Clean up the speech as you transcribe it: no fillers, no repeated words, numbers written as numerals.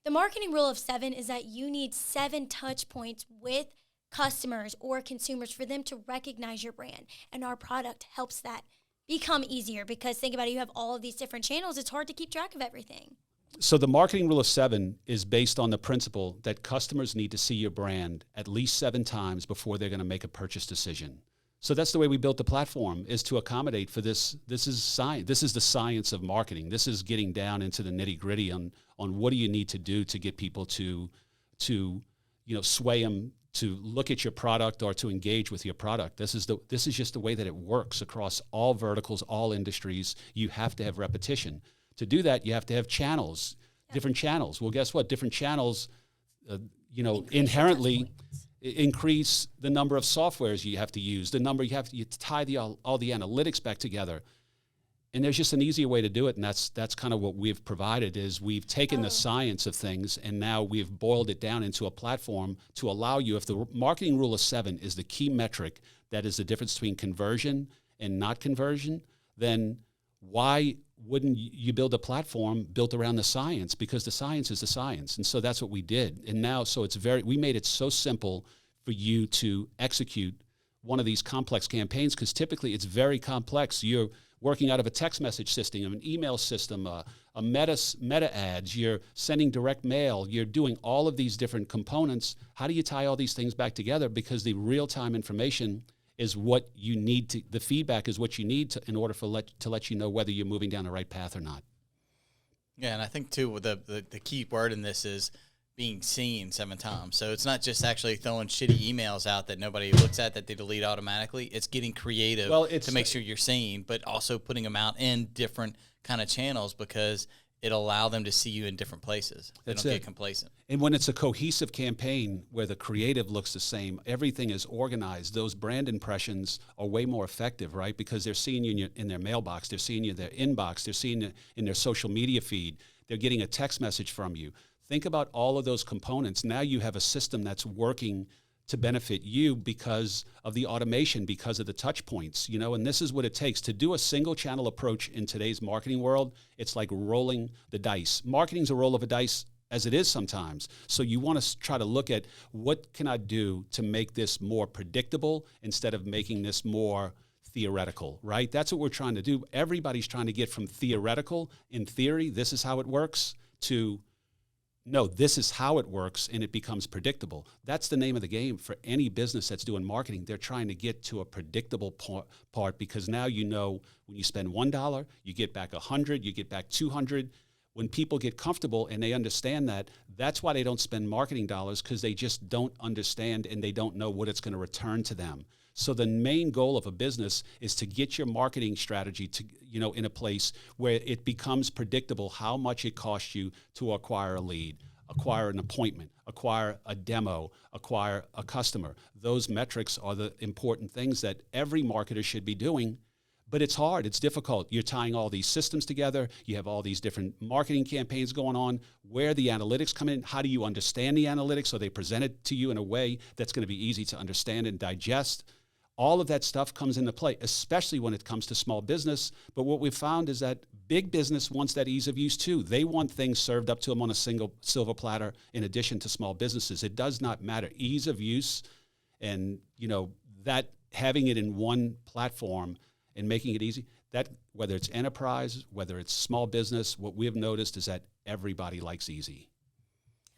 The marketing rule of 7 is that you need 7 touch points with customers or consumers for them to recognize your brand. And our product helps that become easier because think about it, you have all of these different channels. It's hard to keep track of everything. So the marketing rule of 7 is based on the principle that customers need to see your brand at least 7 times before they're going to make a purchase decision. So that's the way we built the platform, is to accommodate for this. This is science. This is the science of marketing. This is getting down into the nitty gritty on what do you need to do to get people to sway them to look at your product or to engage with your product. This is just the way that it works across all verticals, all industries. You have to have repetition. To do that, you have to have channels, different channels. Well, guess what? Different channels, inherently increase the number of softwares you have to use, the number you have to tie all the analytics back together. And there's just an easier way to do it, and that's kind of what we've provided, is we've taken the science of things and now we've boiled it down into a platform to allow you, if the marketing rule of 7 is the key metric that is the difference between conversion and not conversion, then why wouldn't you build a platform built around the science? Because the science is the science. And so that's what we did. And now, so we made it so simple for you to execute one of these complex campaigns, because typically it's very complex. You're working out of a text message system, an email system, a meta ads, you're sending direct mail, you're doing all of these different components. How do you tie all these things back together? Because the real-time information is what you need to, the feedback is what you need to, in order to let you know whether you're moving down the right path or not. Yeah, and I think too the key word in this is being seen 7 times. So it's not just actually throwing shitty emails out that nobody looks at that they delete automatically. It's getting creative to make sure you're seen, but also putting them out in different kind of channels because it'll allow them to see you in different places. They don't get complacent. And when it's a cohesive campaign where the creative looks the same, everything is organized, those brand impressions are way more effective, right? Because they're seeing you in their mailbox, they're seeing you in their inbox, they're seeing you in their social media feed, they're getting a text message from you. Think about all of those components. Now you have a system that's working to benefit you because of the automation, because of the touch points, and this is what it takes to do a single channel approach in today's marketing world. It's like rolling the dice. Marketing's a roll of a dice as it is sometimes. So you want to try to look at what can I do to make this more predictable instead of making this more theoretical, right? That's what we're trying to do. Everybody's trying to get from theoretical, in theory, this is how it works, to no, this is how it works, and it becomes predictable. That's the name of the game for any business that's doing marketing. They're trying to get to a predictable part because now when you spend $1, you get back 100, you get back 200. When people get comfortable and they understand that, that's why they don't spend marketing dollars, because they just don't understand and they don't know what it's going to return to them. So the main goal of a business is to get your marketing strategy to, in a place where it becomes predictable how much it costs you to acquire a lead, acquire an appointment, acquire a demo, acquire a customer. Those metrics are the important things that every marketer should be doing. But it's hard, it's difficult. You're tying all these systems together. You have all these different marketing campaigns going on. Where the analytics come in, how do you understand the analytics so they present it to you in a way that's going to be easy to understand and digest? All of that stuff comes into play, especially when it comes to small business. But what we've found is that big business wants that ease of use too. They want things served up to them on a single silver platter in addition to small businesses. It does not matter. Ease of use and, that having it in one platform and making it easy, that whether it's enterprise, whether it's small business, what we've noticed is that everybody likes easy.